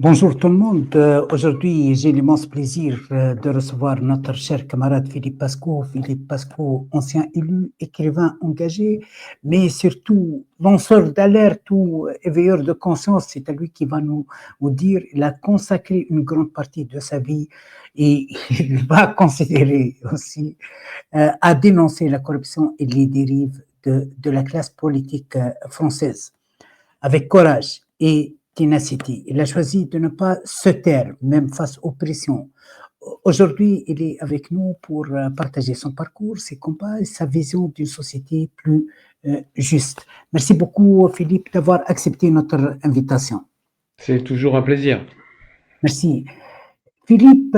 Bonjour tout le monde. Aujourd'hui, j'ai l'immense plaisir de recevoir notre cher camarade Philippe Pascot. Philippe Pascot, ancien élu, écrivain engagé, mais surtout lanceur d'alerte ou éveilleur de conscience. C'est à lui qui va nous dire, il a consacré une grande partie de sa vie et il va considérer aussi à dénoncer la corruption et les dérives de la classe politique française avec courage et ténacité. Il a choisi de ne pas se taire, même face aux pressions. Aujourd'hui, il est avec nous pour partager son parcours, ses combats et sa vision d'une société plus juste. Merci beaucoup, Philippe, d'avoir accepté notre invitation. C'est toujours un plaisir. Merci. Philippe,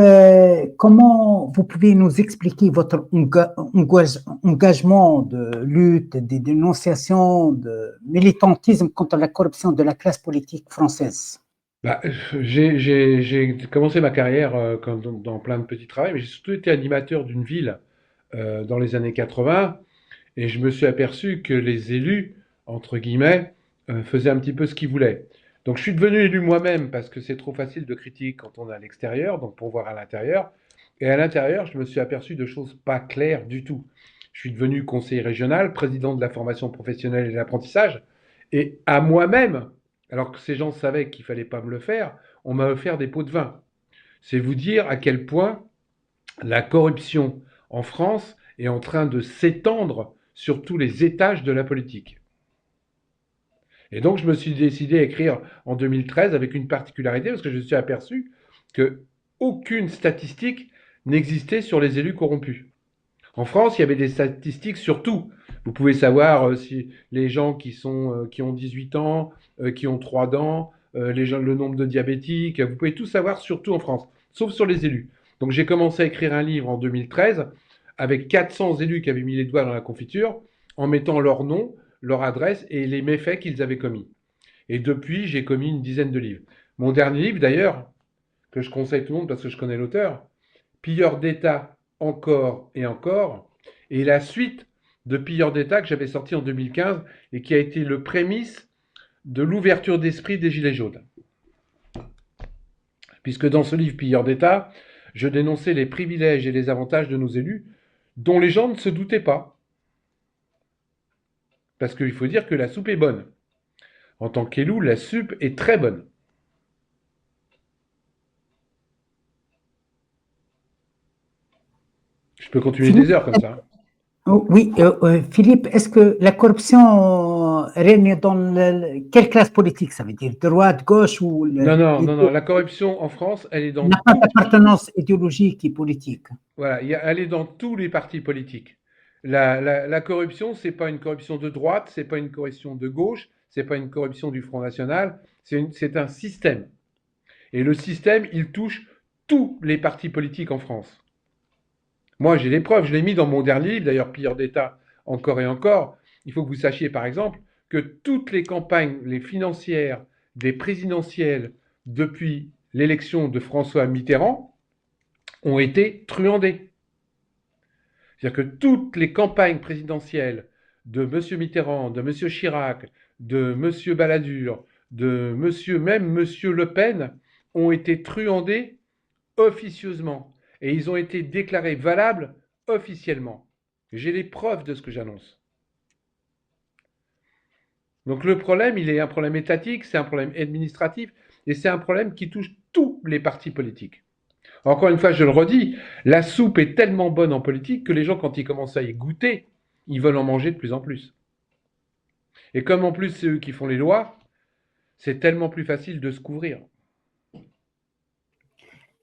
comment vous pouvez nous expliquer votre engagement de lutte, de dénonciation, de militantisme contre la corruption de la classe politique française? Bah, j'ai commencé ma carrière comme dans plein de petits travaux, mais j'ai surtout été animateur d'une ville dans les années 80, et je me suis aperçu que les élus, entre guillemets, faisaient un petit peu ce qu'ils voulaient. Donc je suis devenu élu moi-même parce que c'est trop facile de critiquer quand on est à l'extérieur, donc pour voir à l'intérieur. Et à l'intérieur, je me suis aperçu de choses pas claires du tout. Je suis devenu conseiller régional, président de la formation professionnelle et de l'apprentissage, et à moi-même, alors que ces gens savaient qu'il fallait pas me le faire, on m'a offert des pots de vin. C'est vous dire à quel point la corruption en France est en train de s'étendre sur tous les étages de la politique. Et donc je me suis décidé à écrire en 2013 avec une particularité parce que je me suis aperçu que aucune statistique n'existait sur les élus corrompus. En France, il y avait des statistiques sur tout. Vous pouvez savoir si les gens qui ont 18 ans, qui ont 3 dents, les gens, le nombre de diabétiques, vous pouvez tout savoir sur tout en France, sauf sur les élus. Donc j'ai commencé à écrire un livre en 2013 avec 400 élus qui avaient mis les doigts dans la confiture en mettant leur nom, leur adresse et les méfaits qu'ils avaient commis. Et depuis, j'ai commis une dizaine de livres. Mon dernier livre, d'ailleurs, que je conseille tout le monde parce que je connais l'auteur, Pilleurs d'État encore et encore, et la suite de Pilleurs d'État que j'avais sorti en 2015 et qui a été le prémisse de l'ouverture d'esprit des Gilets jaunes. Puisque dans ce livre Pilleurs d'État, je dénonçais les privilèges et les avantages de nos élus dont les gens ne se doutaient pas. Parce qu'il faut dire que la soupe est bonne. En tant qu'élu, la soupe est très bonne. Je peux continuer des Philippe, heures comme ça. oui, Philippe, est-ce que la corruption règne dans quelle classe politique, ça veut dire droite, gauche ou Non, non, non, non. La corruption en France, elle est dans n'a pas tout. d'appartenance idéologique et politique? Voilà, elle est dans tous les partis politiques. La corruption, c'est pas une corruption de droite, c'est pas une corruption de gauche, c'est pas une corruption du Front National, c'est un système. Et le système, il touche tous les partis politiques en France. Moi, j'ai les preuves, je l'ai mis dans mon dernier livre, d'ailleurs, Pilleurs d'État, encore et encore. Il faut que vous sachiez, par exemple, que toutes les campagnes, les financières, des présidentielles, depuis l'élection de François Mitterrand, ont été truandées. C'est-à-dire que toutes les campagnes présidentielles de M. Mitterrand, de M. Chirac, de M. Balladur, de même M. Le Pen ont été truandées officieusement. Et ils ont été déclarés valables officiellement. J'ai les preuves de ce que j'annonce. Donc le problème, il est un problème étatique, c'est un problème administratif, et c'est un problème qui touche tous les partis politiques. Encore une fois, je le redis, la soupe est tellement bonne en politique que les gens, quand ils commencent à y goûter, ils veulent en manger de plus en plus. Et comme en plus c'est eux qui font les lois, c'est tellement plus facile de se couvrir.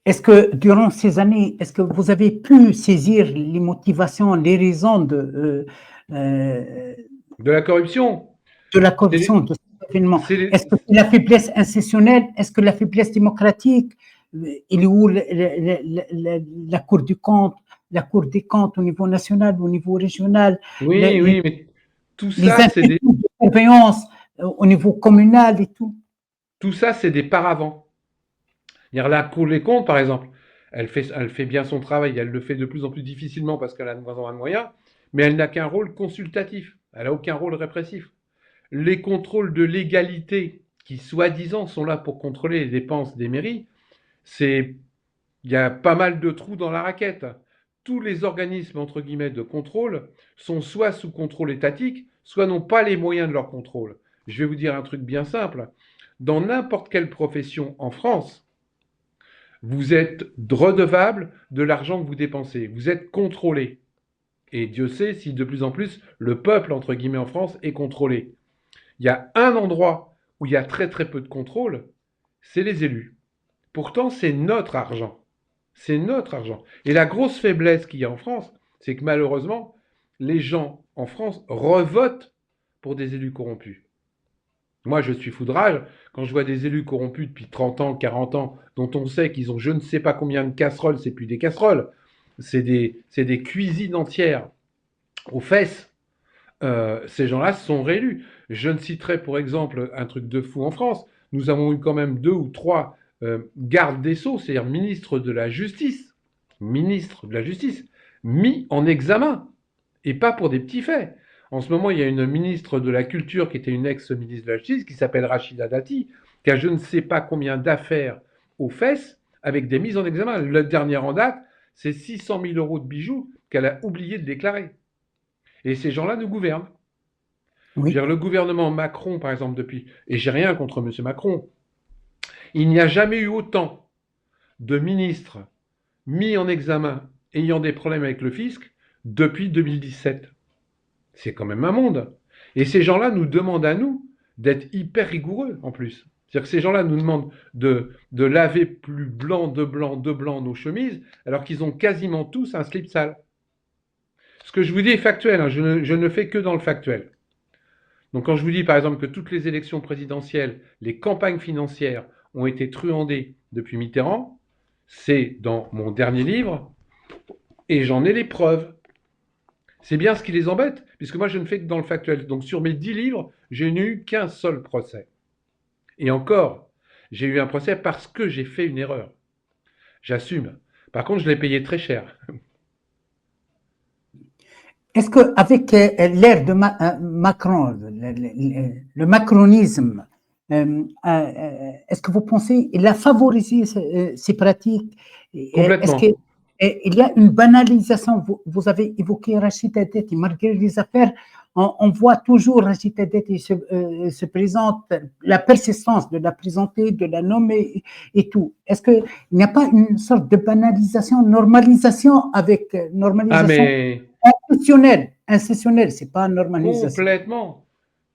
Est-ce que durant ces années, est-ce que vous avez pu saisir les motivations, les raisons euh, De la corruption, de la corruption, c'est de cet événement? les, Est-ce que c'est la faiblesse institutionnelle? Est-ce que la faiblesse démocratique? Il est où la Cour du compte, la Cour des comptes au niveau national, au niveau régional, oui, les, oui, mais tout les ça, c'est instituts de surveillance au niveau communal et tout? tout ça, c'est des paravents. La Cour des comptes, par exemple, elle fait bien son travail, elle le fait de plus en plus difficilement parce qu'elle a de moins en moins de moyens, mais elle n'a qu'un rôle consultatif, elle n'a aucun rôle répressif. Les contrôles de légalité qui soi-disant sont là pour contrôler les dépenses des mairies, c'est, il y a pas mal de trous dans la raquette. Tous les organismes, entre guillemets, de contrôle sont soit sous contrôle étatique, soit n'ont pas les moyens de leur contrôle. Je vais vous dire un truc bien simple. Dans n'importe quelle profession en France, vous êtes redevable de l'argent que vous dépensez. Vous êtes contrôlé. Et Dieu sait si de plus en plus le peuple, entre guillemets, en France est contrôlé. Il y a un endroit où il y a très très peu de contrôle, c'est les élus. Pourtant, c'est notre argent. C'est notre argent. Et la grosse faiblesse qu'il y a en France, c'est que malheureusement, les gens en France revotent pour des élus corrompus. Moi, je suis fou de rage quand je vois des élus corrompus depuis 30 ans, 40 ans, dont on sait qu'ils ont je ne sais pas combien de casseroles, c'est plus des casseroles, c'est des cuisines entières aux fesses. Ces gens-là sont réélus. Je ne citerai pour exemple un truc de fou en France. Nous avons eu quand même 2 ou 3 gardes des Sceaux, c'est-à-dire ministres de la Justice, mis en examen, et pas pour des petits faits. En ce moment, il y a une ministre de la Culture qui était une ex-ministre de la Justice, qui s'appelle Rachida Dati, qui a je ne sais pas combien d'affaires aux fesses avec des mises en examen. Le dernier en date, c'est 600 000 euros de bijoux qu'elle a oublié de déclarer. Et ces gens-là nous gouvernent. Je veux Oui. dire, le gouvernement Macron, par exemple, depuis, et j'ai rien contre M. Macron, il n'y a jamais eu autant de ministres mis en examen ayant des problèmes avec le fisc depuis 2017. C'est quand même un monde. Et ces gens-là nous demandent à nous d'être hyper rigoureux en plus. C'est-à-dire que ces gens-là nous demandent de laver plus blanc de blanc nos chemises, alors qu'ils ont quasiment tous un slip sale. Ce que je vous dis est factuel, hein, je ne fais que dans le factuel. Donc quand je vous dis par exemple que toutes les élections présidentielles, les campagnes financières ont été truandées depuis Mitterrand, c'est dans mon dernier livre et j'en ai les preuves. C'est bien ce qui les embête, puisque moi je ne fais que dans le factuel. Donc sur mes 10 livres, je n'ai eu qu'un seul procès. Et encore, j'ai eu un procès parce que j'ai fait une erreur. J'assume. Par contre, je l'ai payé très cher. Est-ce qu'avec l'ère de Macron, le macronisme, est-ce que vous pensez qu'il a favorisé ces pratiques? Est-ce qu'il Complètement. y a une banalisation? Vous avez évoqué Rachid Dati, malgré les affaires, on voit toujours Rachid Dati se présente, la persistance de la présenter, de la nommer et tout. Est-ce qu'il n'y a pas une sorte de banalisation, normalisation avec Ah normalisation mais institutionnel, c'est pas normalisation. complètement.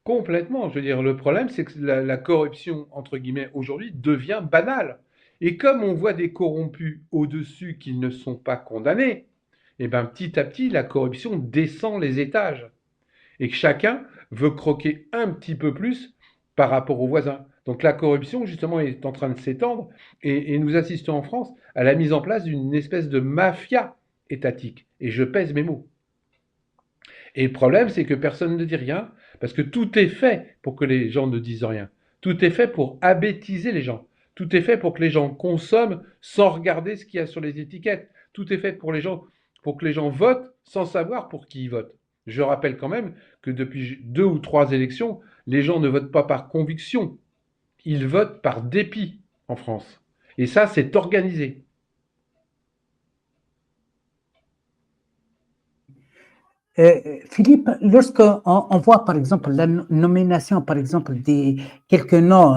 Complètement. Je veux dire, le problème, c'est que la corruption, entre guillemets, aujourd'hui, devient banale. Et comme on voit des corrompus au-dessus qui ne sont pas condamnés, eh ben, petit à petit, la corruption descend les étages. Et que chacun veut croquer un petit peu plus par rapport aux voisins. Donc la corruption, justement, est en train de s'étendre et nous assistons en France à la mise en place d'une espèce de mafia étatique. Et je pèse mes mots. Et le problème, c'est que personne ne dit rien, parce que tout est fait pour que les gens ne disent rien. Tout est fait pour abêtiser les gens. Tout est fait pour que les gens consomment sans regarder ce qu'il y a sur les étiquettes. Tout est fait pour que les gens votent sans savoir pour qui ils votent. Je rappelle quand même que depuis 2 ou 3 élections, les gens ne votent pas par conviction. Ils votent par dépit en France. Et ça, c'est organisé. Philippe, lorsqu'on on voit par exemple la nomination, par exemple, des quelques noms,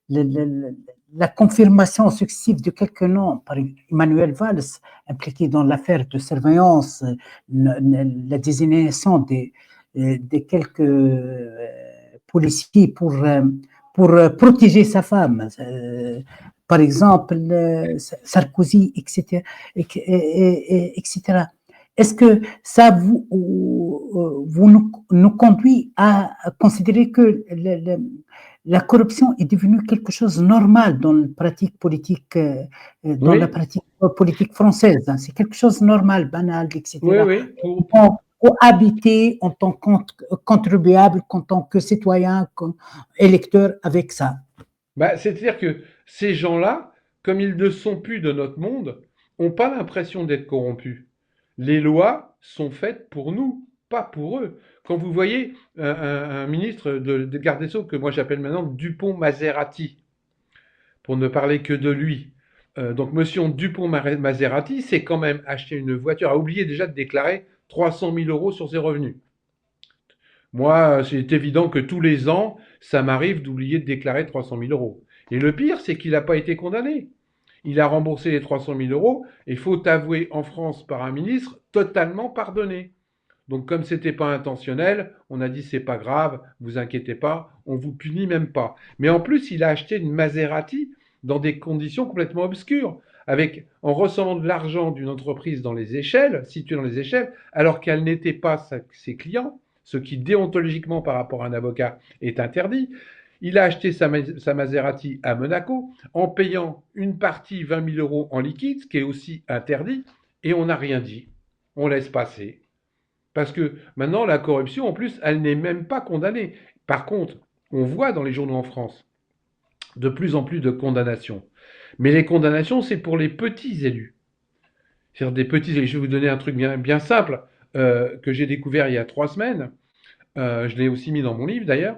la confirmation successive de quelques noms par Emmanuel Valls, impliqué dans l'affaire de surveillance, la désignation de quelques policiers pour protéger sa femme. Par exemple, Sarkozy, etc., etc. Est-ce que ça nous conduit à considérer que la corruption est devenue quelque chose de normal dans la pratique politique, dans la Oui, pratique politique française? C'est quelque chose de normal, banal, oui, etc. oui. Pour habiter en tant que contribuable, en tant que citoyen, comme électeur avec ça. Bah, c'est-à-dire que ces gens-là, comme ils ne sont plus de notre monde, n'ont pas l'impression d'être corrompus. Les lois sont faites pour nous. pas pour eux. Quand vous voyez un ministre de garde des Sceaux que moi j'appelle maintenant Dupont-Maserati, pour ne parler que de lui. Donc Monsieur Dupont-Maserati, c'est quand même acheter une voiture, a oublié déjà de déclarer 300 000 euros sur ses revenus. Moi, c'est évident que tous les ans, ça m'arrive d'oublier de déclarer 300 000 euros. Et le pire, c'est qu'il n'a pas été condamné. Il a remboursé les 300 000 euros et faut avouer en France par un ministre totalement pardonné. Donc comme c'était pas intentionnel, on a dit c'est pas grave, vous inquiétez pas, on vous punit même pas. Mais en plus, il a acheté une Maserati dans des conditions complètement obscures, avec en recevant de l'argent d'une entreprise dans les échelles, située dans les échelles, alors qu'elle n'était pas ses clients, ce qui déontologiquement par rapport à un avocat est interdit. Il a acheté sa Maserati à Monaco en payant une partie 20 000 euros en liquide, ce qui est aussi interdit, et on n'a rien dit. On laisse passer. Parce que maintenant, la corruption, en plus, elle n'est même pas condamnée. Par contre, on voit dans les journaux en France de plus en plus de condamnations. Mais les condamnations, c'est pour les petits élus. C'est-à-dire des petits élus. Je vais vous donner un truc bien simple que j'ai découvert il y a 3 semaines. Je l'ai aussi mis dans mon livre d'ailleurs.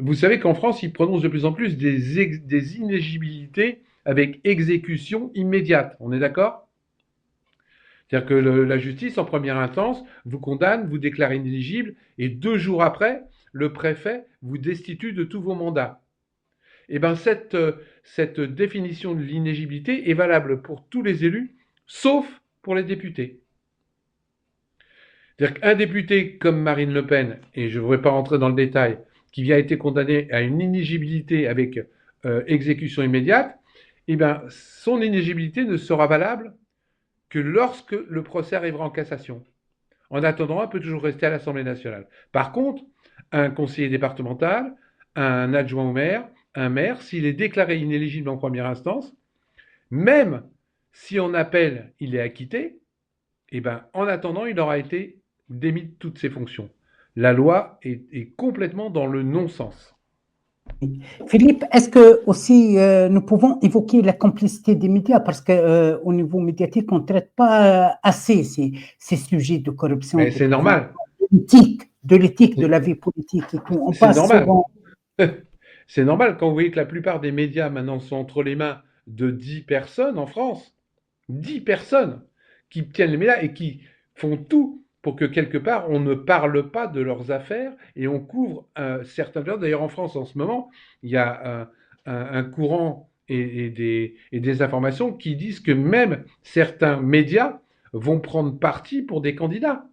Vous savez qu'en France, ils prononcent de plus en plus des inéligibilités avec exécution immédiate. On est d'accord? C'est-à-dire que la justice, en première instance, vous condamne, vous déclare inéligible, et 2 jours après, le préfet vous destitue de tous vos mandats. Eh bien, cette définition de l'inéligibilité est valable pour tous les élus, sauf pour les députés. C'est-à-dire qu'un député comme Marine Le Pen, et je ne voudrais pas rentrer dans le détail, qui a été condamné à une inéligibilité avec exécution immédiate, eh bien, son inéligibilité ne sera valable que lorsque le procès arrivera en cassation. En attendant, elle peut toujours rester à l'Assemblée nationale. Par contre, un conseiller départemental, un adjoint au maire, un maire, s'il est déclaré inéligible en première instance, même si en appel il est acquitté, eh ben, en attendant, il aura été démis de toutes ses fonctions. La loi est complètement dans le non-sens. Philippe, est-ce que aussi nous pouvons évoquer la complicité des médias parce que au niveau médiatique, on ne traite pas assez ces sujets de corruption, Mais de c'est pouvoir, normal. de l'éthique, de la vie politique et tout. On C'est passe normal. souvent. C'est normal quand vous voyez que la plupart des médias maintenant sont entre les mains de 10 personnes en France. 10 personnes qui tiennent les médias et qui font tout pour que quelque part on ne parle pas de leurs affaires et on couvre certains. D'ailleurs, en France en ce moment, il y a un courant et des informations qui disent que même certains médias vont prendre parti pour des candidats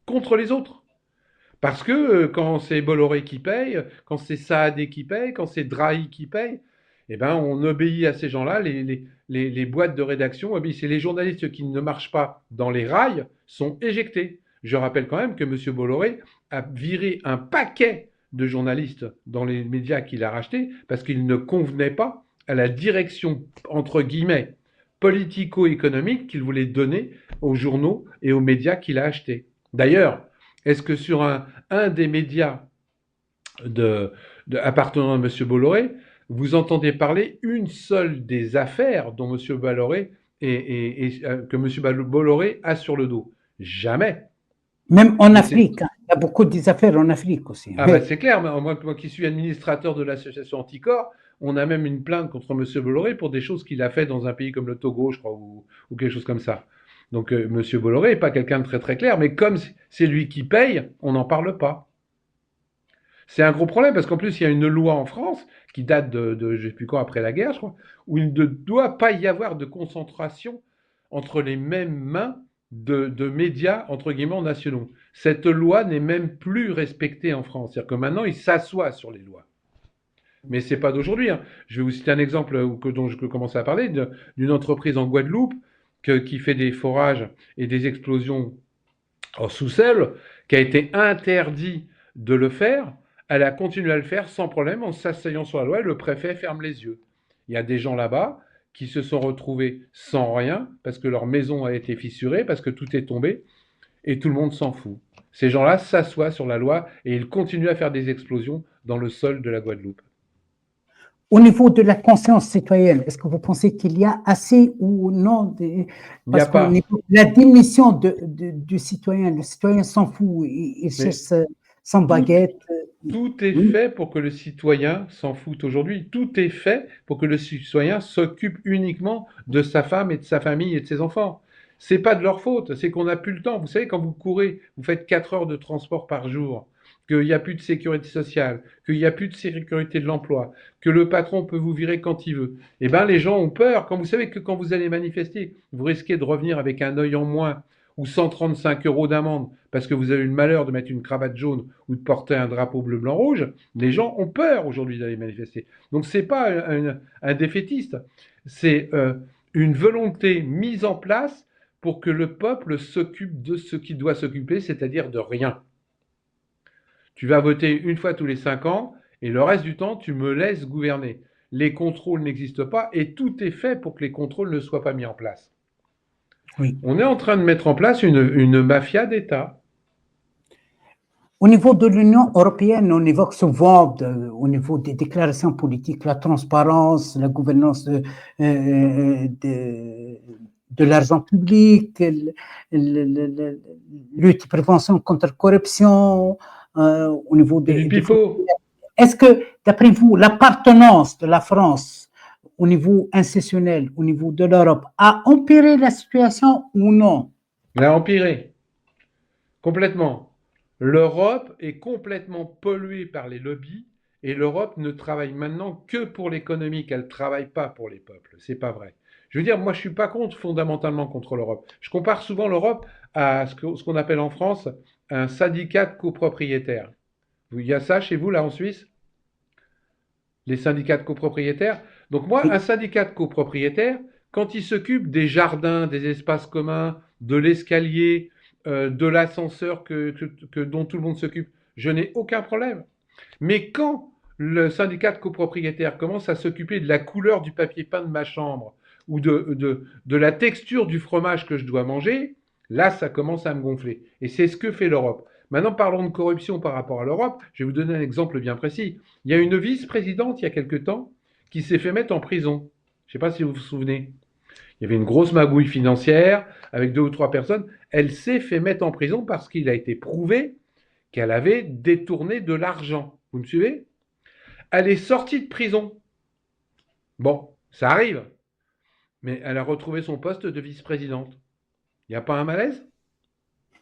contre les autres. Parce que quand c'est Bolloré qui paye, quand c'est Saadé qui paye, quand c'est Drahi qui paye, eh ben, on obéit à ces gens-là. Les boîtes de rédaction obéissent. Et les journalistes qui ne marchent pas dans les rails sont éjectés. Je rappelle quand même que M. Bolloré a viré un paquet de journalistes dans les médias qu'il a rachetés parce qu'ils ne convenaient pas à la direction, entre guillemets, politico-économique qu'il voulait donner aux journaux et aux médias qu'il a achetés. D'ailleurs, est-ce que sur un des médias appartenant à M. Bolloré, vous entendez parler une seule des affaires dont M. Bolloré que M. Bolloré a sur le dos? Jamais. Même en Afrique, hein. Il y a beaucoup des affaires en Afrique aussi. Ah bah c'est clair, moi qui suis administrateur de l'association Anticor, on a même une plainte contre M. Bolloré pour des choses qu'il a fait dans un pays comme le Togo, je crois, ou quelque chose comme ça. Donc M. Bolloré n'est pas quelqu'un de très très clair, mais comme c'est lui qui paye, on n'en parle pas. C'est un gros problème parce qu'en plus il y a une loi en France qui date de je ne sais plus quand, après la guerre, je crois, où il ne doit pas y avoir de concentration entre les mêmes mains de médias entre guillemets nationaux. Cette loi n'est même plus respectée en France. C'est-à-dire que maintenant ils s'assoient sur les lois. Mais c'est pas d'aujourd'hui, hein. Je vais vous citer un exemple dont je peux commencer à parler d'une entreprise en Guadeloupe qui fait des forages et des explosions en sous-sol, qui a été interdit de le faire. Elle a continué à le faire sans problème en s'asseyant sur la loi. Le préfet ferme les yeux. Il y a des gens là-bas qui se sont retrouvés sans rien parce que leur maison a été fissurée, parce que tout est tombé et tout le monde s'en fout. Ces gens-là s'assoient sur la loi et ils continuent à faire des explosions dans le sol de la Guadeloupe. Au niveau de la conscience citoyenne, est-ce que vous pensez qu'il y a assez ou non Il n'y a parce qu'au pas. niveau de la démission du citoyen, le citoyen s'en fout, il Mais cherche son tout, baguette. tout est Oui, fait pour que le citoyen s'en foute aujourd'hui. Tout est fait pour que le citoyen s'occupe uniquement de sa femme et de sa famille et de ses enfants. C'est pas de leur faute, c'est qu'on n'a plus le temps. Vous savez, quand vous courez, vous faites 4 heures de transport par jour, qu'il n'y a plus de sécurité sociale, qu'il n'y a plus de sécurité de l'emploi, que le patron peut vous virer quand il veut. Eh ben, les gens ont peur. Quand vous savez que quand vous allez manifester, vous risquez de revenir avec un œil en moins ou 135 euros d'amende parce que vous avez eu le malheur de mettre une cravate jaune ou de porter un drapeau bleu, blanc, rouge, les gens ont peur aujourd'hui d'aller manifester. Donc c'est pas un défaitiste, c'est une volonté mise en place pour que le peuple s'occupe de ce qu'il doit s'occuper, c'est-à-dire de rien. Tu vas voter une fois tous les 5 ans et le reste du temps, tu me laisses gouverner. Les contrôles n'existent pas et tout est fait pour que les contrôles ne soient pas mis en place. oui. On est en train de mettre en place une mafia d'État. Au niveau de l'Union européenne, on évoque souvent, au niveau des déclarations politiques, la transparence, la gouvernance de l'argent public, lutte prévention contre la corruption, au niveau C'est du des pipeau. frontières. Est-ce que, d'après vous, l'appartenance de la France au niveau institutionnel, au niveau de l'Europe, a empiré la situation ou non? Elle a empiré. Complètement. L'Europe est complètement polluée par les lobbies et l'Europe ne travaille maintenant que pour l'économie, qu'elle ne travaille pas pour les peuples. C'est pas vrai. Je veux dire, moi je suis pas contre, fondamentalement contre l'Europe. Je compare souvent l'Europe à ce qu'on appelle en France un syndicat de copropriétaires. Il y a ça chez vous là en Suisse, les syndicats de copropriétaires. Donc moi, un Oui, syndicat de copropriétaires, quand il s'occupe des jardins, des espaces communs, de l'escalier, de l'ascenseur dont tout le monde s'occupe, je n'ai aucun problème. Mais quand le syndicat de copropriétaires commence à s'occuper de la couleur du papier peint de ma chambre ou de la texture du fromage que je dois manger, là, ça commence à me gonfler. Et c'est ce que fait l'Europe. Maintenant, parlons de corruption par rapport à l'Europe. Je vais vous donner un exemple bien précis. Il y a une vice-présidente, il y a quelque temps, qui s'est fait mettre en prison. Je ne sais pas si vous vous souvenez. Il y avait une grosse magouille financière avec 2 ou 3 personnes. Elle s'est fait mettre en prison parce qu'il a été prouvé qu'elle avait détourné de l'argent. Vous me suivez? Elle est sortie de prison. Bon, ça arrive. Mais elle a retrouvé son poste de vice-présidente. Il n'y a pas un malaise?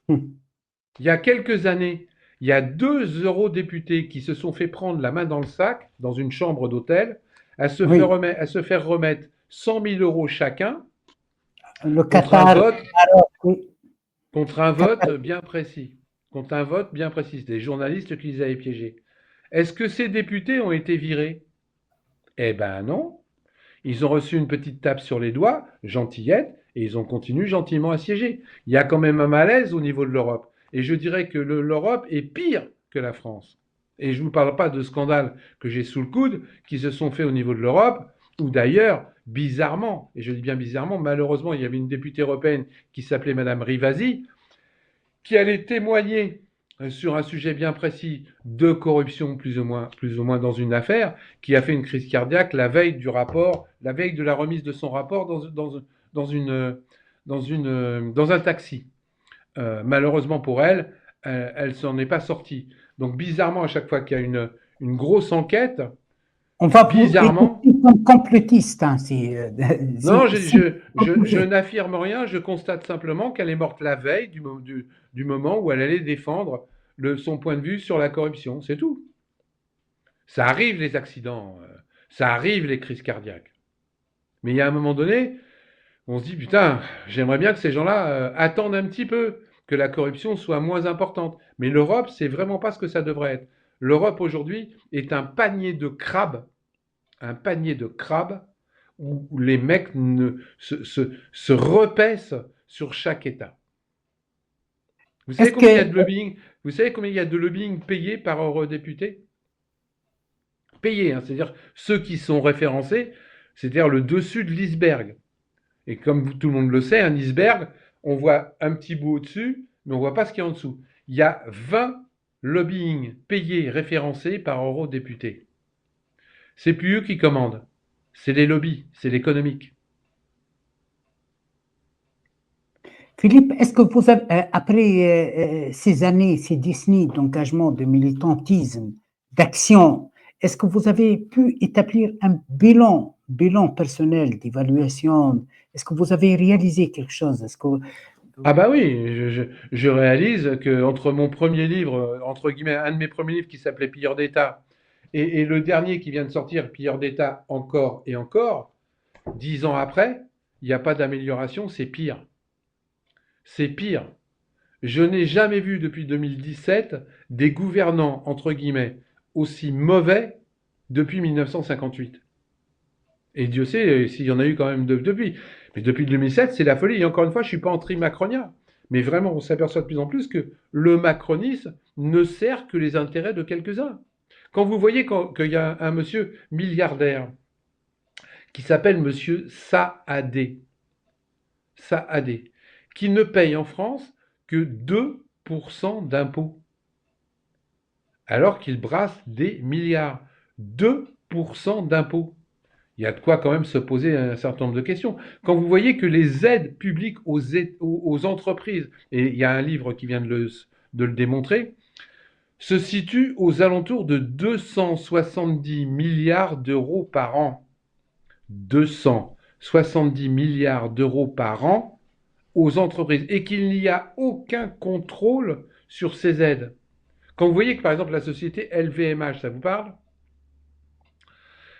Il y a quelques années, il y a 2 eurodéputés qui se sont fait prendre la main dans le sac dans une chambre d'hôtel oui. à se faire remettre 100 000 euros chacun Le contre un Qatar, vote, oui. contre un vote Qatar. bien précis. Contre un vote bien précis. C'était des journalistes qui les avaient piégés. Est-ce que ces députés ont été virés? Eh ben non. Ils ont reçu une petite tape sur les doigts, gentillette, et ils ont continué gentiment à siéger. Il y a quand même un malaise au niveau de l'Europe. Et je dirais que l'Europe est pire que la France. Et je ne vous parle pas de scandales que j'ai sous le coude, qui se sont faits au niveau de l'Europe, ou d'ailleurs, bizarrement, et je dis bien bizarrement, malheureusement, il y avait une députée européenne qui s'appelait Madame Rivasi, qui allait témoigner sur un sujet bien précis de corruption plus ou moins dans une affaire, qui a fait une crise cardiaque la veille du rapport, la veille de la remise de son rapport dans un taxi. Malheureusement pour elle, elle s'en est pas sortie. Donc bizarrement, à chaque fois qu'il y a une grosse enquête, On va vous bizarrement, écouter comme complotiste, hein, non, je complotiste. n'affirme rien, je constate simplement qu'elle est morte la veille du moment où elle allait défendre son point de vue sur la corruption, c'est tout. Ça arrive les accidents, ça arrive les crises cardiaques. Mais il y a un moment donné, on se dit, putain, j'aimerais bien que ces gens-là attendent un petit peu, que la corruption soit moins importante. Mais l'Europe, c'est vraiment pas ce que ça devrait être. L'Europe aujourd'hui est un panier de crabes où les mecs se repaissent sur chaque État. Vous savez Est-ce combien il y a que, de lobbying? Vous savez combien il y a de lobbying payé par eurodéputé? Payé, hein, c'est-à-dire ceux qui sont référencés, c'est-à-dire le dessus de l'iceberg. Et comme tout le monde le sait, un iceberg, on voit un petit bout au-dessus, mais on ne voit pas ce qu'il y a en dessous. Il y a 20 lobbying payés référencés par eurodéputé. C'est plus eux qui commandent. C'est les lobbies, c'est l'économique. Philippe, est-ce que vous avez, après ces années, ces décennies d'engagement, de militantisme, d'action, est-ce que vous avez pu établir un bilan personnel d'évaluation? Est-ce que vous avez réalisé quelque chose? Est-ce que Ah bah oui, je réalise que entre mon premier livre, entre guillemets, un de mes premiers livres qui s'appelait Pilleurs d'État, et le dernier qui vient de sortir, Pilleurs d'État encore et encore, 10 ans après, il n'y a pas d'amélioration, c'est pire. C'est pire. Je n'ai jamais vu depuis 2017 des gouvernants, entre guillemets, aussi mauvais depuis 1958. Et Dieu sait s'il y en a eu quand même depuis. Mais depuis 2007, c'est la folie. Et encore une fois, je ne suis pas anti-macronien. Mais vraiment, on s'aperçoit de plus en plus que le macronisme ne sert que les intérêts de quelques-uns. Quand vous voyez qu'il y a un monsieur milliardaire qui s'appelle monsieur Saadé, Saadé, qui ne paye en France que 2% d'impôts, alors qu'il brasse des milliards. 2% d'impôts. Il y a de quoi quand même se poser un certain nombre de questions. Quand vous voyez que les aides publiques aux entreprises, et il y a un livre qui vient de le démontrer, se situent aux alentours de 270 milliards d'euros par an. 270 milliards d'euros par an aux entreprises et qu'il n'y a aucun contrôle sur ces aides. Quand vous voyez que par exemple la société LVMH, ça vous parle?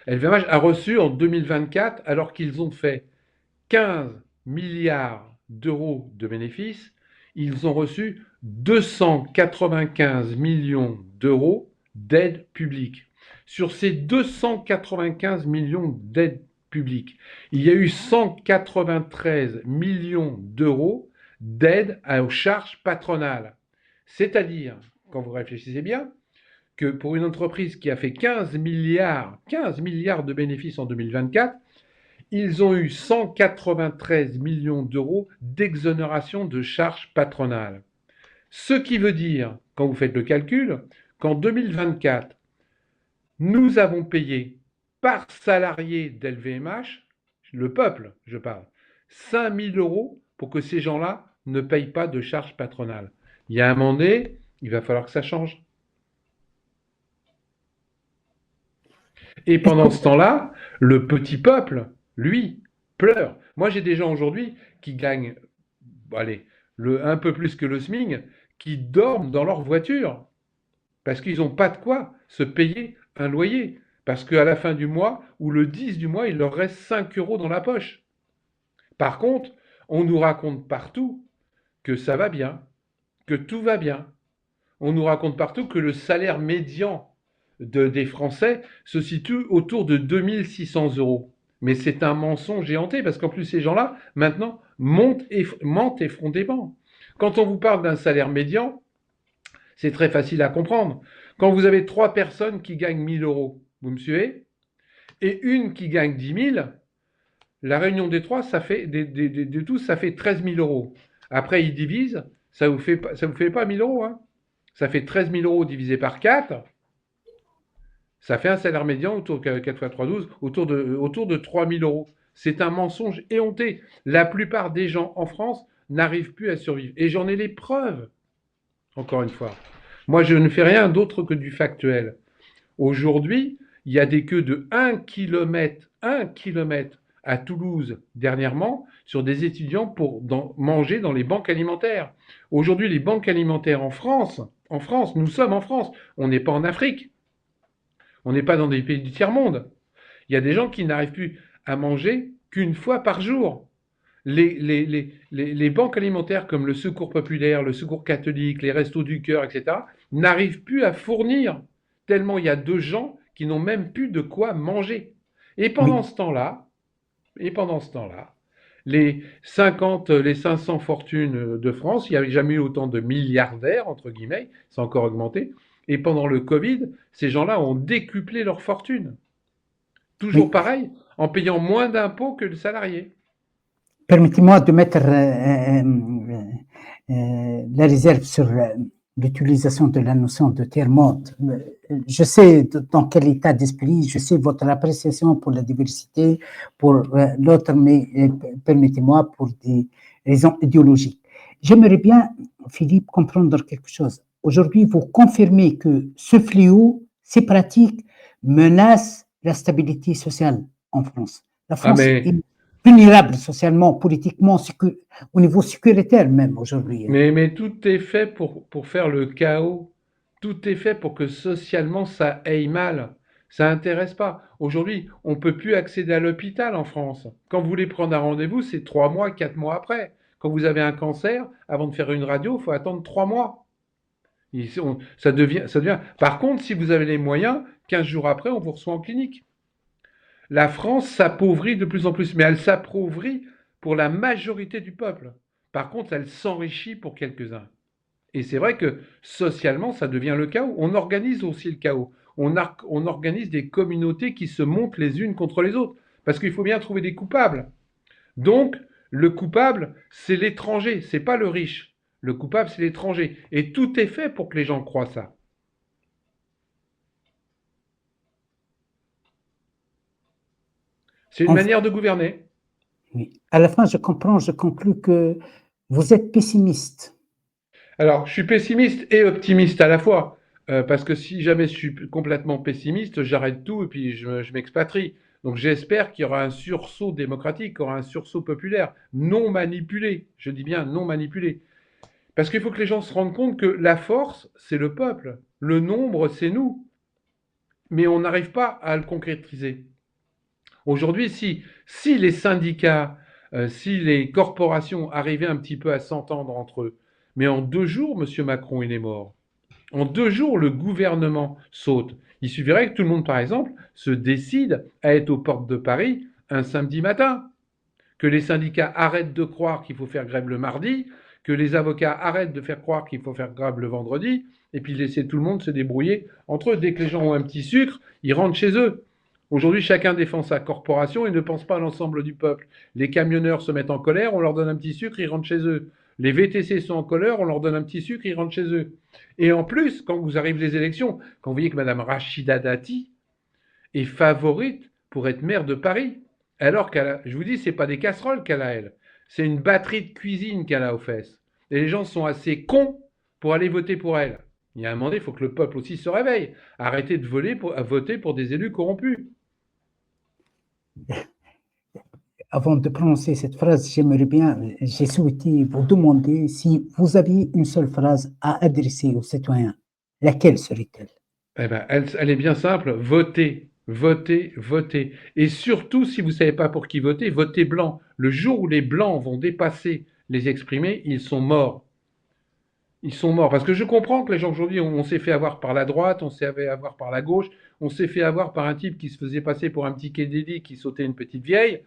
LVMH a reçu en 2024, alors qu'ils ont fait 15 milliards d'euros de bénéfices, ils ont reçu 295 millions d'euros d'aide publique. Sur ces 295 millions d'aides publiques, il y a eu 193 millions d'euros d'aide aux charges patronales. C'est-à-dire, quand vous réfléchissez bien, que pour une entreprise qui a fait 15 milliards de bénéfices en 2024, ils ont eu 193 millions d'euros d'exonération de charges patronales. Ce qui veut dire, quand vous faites le calcul, qu'en 2024, nous avons payé par salarié d'LVMH, le peuple, je parle, 5 000 euros pour que ces gens-là ne payent pas de charges patronales. Il y a un moment donné, il va falloir que ça change. Et est-ce que pendant ce temps-là, le petit peuple, lui, pleure. Moi, j'ai des gens aujourd'hui qui gagnent, bon, allez, un peu plus que le SMIC, qui dorment dans leur voiture parce qu'ils n'ont pas de quoi se payer un loyer. Parce qu'à la fin du mois ou le 10 du mois, il leur reste 5 euros dans la poche. Par contre, on nous raconte partout que ça va bien, que tout va bien. On nous raconte partout que le salaire médian des Français se situe autour de 2600 euros. Mais c'est un mensonge géanté parce qu'en plus ces gens-là, maintenant, mentent effrontément. Quand on vous parle d'un salaire médian, c'est très facile à comprendre. Quand vous avez 3 personnes qui gagnent 1000 euros, vous me suivez? Et une qui gagne 10 000, la réunion des trois, ça fait, de tous, ça fait 13 000 euros. Après, ils divisent, ça vous fait pas 1000 euros, hein. Ça fait 13 000 euros divisé par 4. Ça fait un salaire médian autour de 4 x 3, 12, autour de 3 000 euros. C'est un mensonge éhonté. La plupart des gens en France n'arrivent plus à survivre. Et j'en ai les preuves, encore une fois. Moi, je ne fais rien d'autre que du factuel. Aujourd'hui, il y a des queues de 1 km à Toulouse dernièrement sur des étudiants pour manger dans les banques alimentaires. Aujourd'hui, les banques alimentaires en France, nous sommes en France, on n'est pas en Afrique. On n'est pas dans des pays du tiers-monde. Il y a des gens qui n'arrivent plus à manger qu'une fois par jour. Les banques alimentaires comme le Secours populaire, le Secours catholique, les Restos du Cœur, etc., n'arrivent plus à fournir, tellement il y a de gens qui n'ont même plus de quoi manger. Et pendant oui, ce temps-là, les 500 fortunes de France, il n'y avait jamais eu autant de milliardaires, entre guillemets, c'est encore augmenté. Et pendant le Covid, ces gens-là ont décuplé leur fortune. Toujours oui. pareil, en payant moins d'impôts que le salarié. Permettez-moi de mettre la réserve sur l'utilisation de la notion de tiers-monde. Je sais dans quel état d'esprit, je sais votre appréciation pour la diversité, pour l'autre, mais permettez-moi, pour des raisons idéologiques. J'aimerais bien, Philippe, comprendre quelque chose. Aujourd'hui, vous confirmez que ce fléau, ces pratiques menacent la stabilité sociale en France. La Ah, France est mais, vulnérable socialement, politiquement, au niveau sécuritaire même aujourd'hui. mais tout est fait pour faire le chaos. Tout est fait pour que socialement ça aille mal. Ça intéresse pas. Aujourd'hui, on peut plus accéder à l'hôpital en France. Quand vous voulez prendre un rendez-vous, c'est 3 mois, 4 mois après. Quand vous avez un cancer, avant de faire une radio, il faut attendre 3 mois. Ça devient. Par contre, si vous avez les moyens, 15 jours après, on vous reçoit en clinique. La France s'appauvrit de plus en plus, mais elle s'appauvrit pour la majorité du peuple. Par contre, elle s'enrichit pour quelques-uns. Et c'est vrai que socialement, ça devient le chaos. On organise aussi le chaos. On organise des communautés qui se montent les unes contre les autres. Parce qu'il faut bien trouver des coupables. Donc, le coupable, c'est l'étranger, c'est pas le riche. Le coupable, c'est l'étranger. Et tout est fait pour que les gens croient ça. C'est une Enfin, manière de gouverner. oui. À la fin, je comprends, je conclus que vous êtes pessimiste. Alors, je suis pessimiste et optimiste à la fois. Parce que si jamais je suis complètement pessimiste, j'arrête tout et puis je m'expatrie. Donc j'espère qu'il y aura un sursaut démocratique, qu'il y aura un sursaut populaire, non manipulé. Je dis bien non manipulé. Parce qu'il faut que les gens se rendent compte que la force, c'est le peuple. Le nombre, c'est nous. Mais on n'arrive pas à le concrétiser. Aujourd'hui, si les syndicats, si les corporations arrivaient un petit peu à s'entendre entre eux, mais en 2 jours, M. Macron, il est mort. En 2 jours, le gouvernement saute. Il suffirait que tout le monde, par exemple, se décide à être aux portes de Paris un samedi matin. Que les syndicats arrêtent de croire qu'il faut faire grève le mardi, que les avocats arrêtent de faire croire qu'il faut faire grève le vendredi, et puis laisser tout le monde se débrouiller entre eux. Dès que les gens ont un petit sucre, ils rentrent chez eux. Aujourd'hui, chacun défend sa corporation et ne pense pas à l'ensemble du peuple. Les camionneurs se mettent en colère, on leur donne un petit sucre, ils rentrent chez eux. Les VTC sont en colère, on leur donne un petit sucre, ils rentrent chez eux. Et en plus, quand vous arrivez les élections, quand vous voyez que Mme Rachida Dati est favorite pour être maire de Paris, alors qu'elle a, je vous dis, c'est pas des casseroles qu'elle a, elle. C'est une batterie de cuisine qu'elle a aux fesses. Et les gens sont assez cons pour aller voter pour elle. Il y a un moment donné, il faut que le peuple aussi se réveille. Arrêtez de voter pour des élus corrompus. Avant de prononcer cette phrase, j'ai souhaité vous demander si vous aviez une seule phrase à adresser aux citoyens. Laquelle serait-elle? Eh ben, elle est bien simple. Votez, votez, votez. Et surtout, si vous ne savez pas pour qui voter, votez blanc. Le jour où les blancs vont dépasser les exprimés, ils sont morts. Ils sont morts. Parce que je comprends que les gens aujourd'hui, on s'est fait avoir par la droite, on s'est fait avoir par la gauche, on s'est fait avoir par un type qui se faisait passer pour un petit Kennedy qui sautait une petite vieille.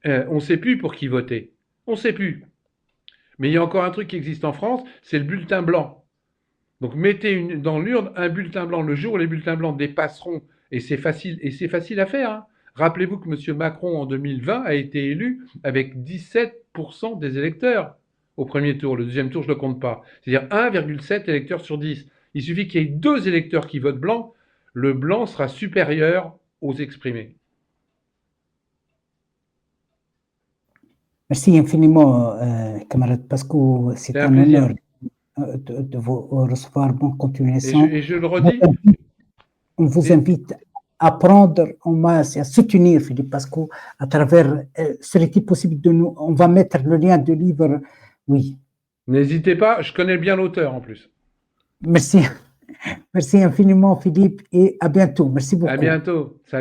On ne sait plus pour qui voter. On ne sait plus. Mais il y a encore un truc qui existe en France, c'est le bulletin blanc. Donc mettez dans l'urne un bulletin blanc. Le jour où les bulletins blancs dépasseront, et c'est facile à faire, hein. Rappelez-vous que M. Macron, en 2020, a été élu avec 17% des électeurs au premier tour. Le deuxième tour, je ne le compte pas. C'est-à-dire 1,7 électeurs sur 10. Il suffit qu'il y ait 2 électeurs qui votent blanc. Le blanc sera supérieur aux exprimés. Merci infiniment, camarade Pasco. C'est C'est un un plaisir. honneur de vous recevoir. Bonne Et je, continuation. et je le On redis, vous invite à prendre en masse et à soutenir Philippe Pasco à travers, serait-il possible de nous, on va mettre le lien du livre, oui. n'hésitez pas, je connais bien l'auteur en plus. Merci. Merci infiniment Philippe et à bientôt. Merci À beaucoup. bientôt. Salut.